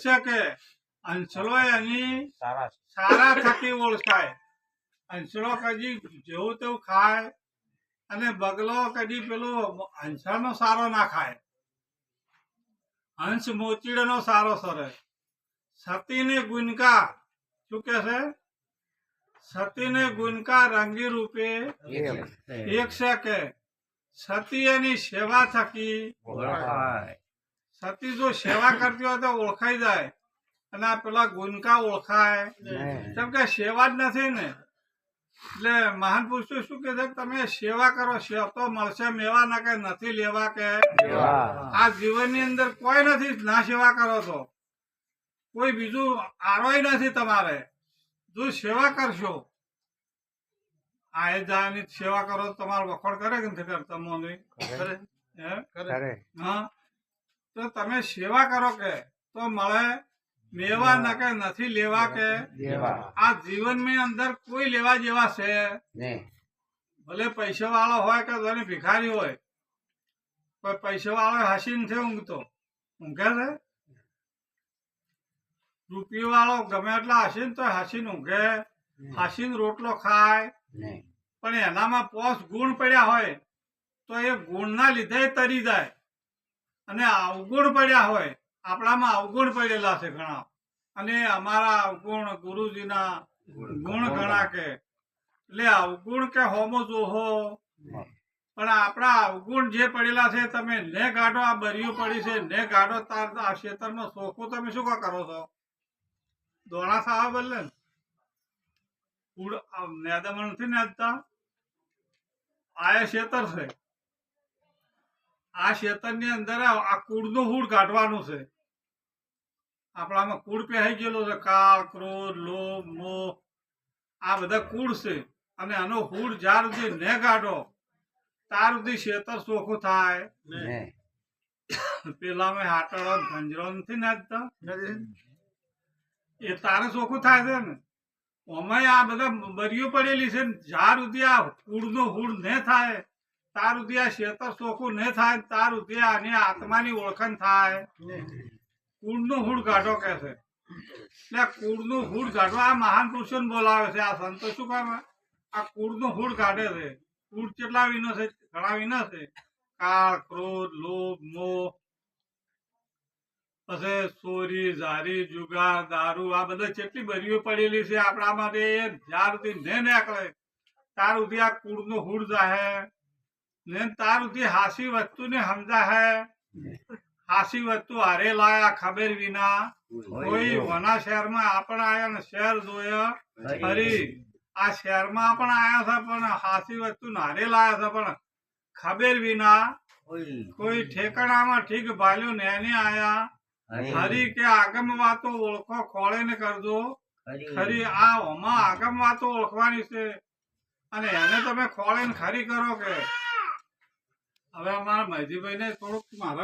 શકે અંશલો એની સારા થકી ઓળખાય. અંશલો કદી જેવું તેવું ખાય અને બગલો કદી પેલું હંસાનો સારો ના ખાય. હંસ મોચીડનો સારો સરે. સતીને ગુનકા શું કે છે? સતીને ગુનકા રંગી રૂપે એક છે કે સતી એની સેવા થકી સતી જો સેવા કરતી હોય તો ઓળખાઈ જાય અને આ પેલા ગુનકા ઓળખાય કેમ કે સેવા જ નથી ને. એટલે મહાન પુરુષો શું કે છે? તમે સેવા કરો તો મળશે મેવા ના કે નથી લેવા કે આ જીવનની અંદર કોઈ નથી ના સેવા કરો તો કોઈ બીજું આરોય નથી તમારે. જો સેવા કરશો આ જાની સેવા કરો તમારો વખોડ કરે કે નથી કરતા? મોની કરે. હા, તો તમે સેવા કરો કે તો મળે મેવા ના કે નથી લેવા કે આ જીવનની અંદર કોઈ લેવા જેવા છે ભલે પૈસા વાળો હોય કે ભલે ભિખારી હોય. કોઈ પૈસા વાળો હસી નથી ઊંઘતો, ઊંઘે છે. રૂપિયા વાળો ગમે એટલા હસીને તો હસીને ઊંઘે, હસીને રોટલો ખાય. પણ એનામાં 5 ગુણ પડ્યા હોય તો એ ગુણના લીધે તરી જાય. અને અવગુણ પડ્યા હોય, આપણામાં અવગુણ પડેલા છે ઘણા, અને અમારા અવગુણ ગુરુજીના ગુણ ઘણા કે એટલે અવગુણ કે હોમો જોહો. પણ આપણા અવગુણ જે પડેલા છે તમે ને ગાઢો આ બરિયું પડી છે ને ગાઢો તાર આ ખેતરમાં સોખો તમે શું કરો છો? દોણા ખાવા બદલે ને કુડ નેદામાં નથી નેદતા. આ ખેતર છે, આ ખેતરની અંદર આ કુડનું હૂડ કાઢવાનું છે. આપણામાં કુડ પહેરી ગયેલો છે, કાળ ક્રોધ લોભ મોહ આ બધા કુડ છે. અને આનો હૂડ જ્યાર સુધી ને કાઢો ત્યાર સુધી ખેતર ચોખ્ખું થાય. પેલામાં હાટડો ગંજરો નથી નાખતા એ તારે ચોખ્ખું થાય છે ને. અમાય આ બધા બરિયું પડેલી છે, જ્યાર સુધી આ કુડનો હૂડ ને થાય ત્યાર સુધી આ ખેતર ચોખ્ખું ને થાય ત્યાર સુધી આની આત્માની ઓળખાણ થાય. કુળનું હૂડ કાઢો કે છે એટલે કુળનું હૂડ કાઢવા આ મહાન પુરુષોને બોલાવે છે. આ સંતો શું કામ આ કુળનું હૂડ કાઢે છે? કુળ કેટલા વિનો છે? ઘણા વિનો છે. કાળ ક્રોધ લોભ મોહ પછી ચોરી ઝારી જુગાર દારૂ આ બધા કેટલી બરીઓ પડેલી છે આપણા માટે. જ્યાર સુધી ને નીકળે ત્યાર સુધી આ કુળનું હૂડ જાહે ને ત્યાર સુધી હાસી વસ્તુ ને સમજાહે. હાસી વસ્તુ હારે લાયા ખબર વિના કોઈ વના શહેરમાં આપણે આયા ને શહેર જોયા ફરી આ શહેરમાં પણ આયા છે પણ હાસી વસ્તુ હારે લાયા છે પણ ખબર વિના કોઈ ઠેકાણામાં ઠીક ભાલ્યો ને આયા. ખરી કે આગમ વાતો ઓળખો ખોળે ને કરજો ખરી. આ ઓમાં આગમ વાતો ઓળખવાની છે અને એને તમે ખોળે ને ખરી કરો કે. હવે અમારા મહેજીભાઈ ને થોડુંક મારે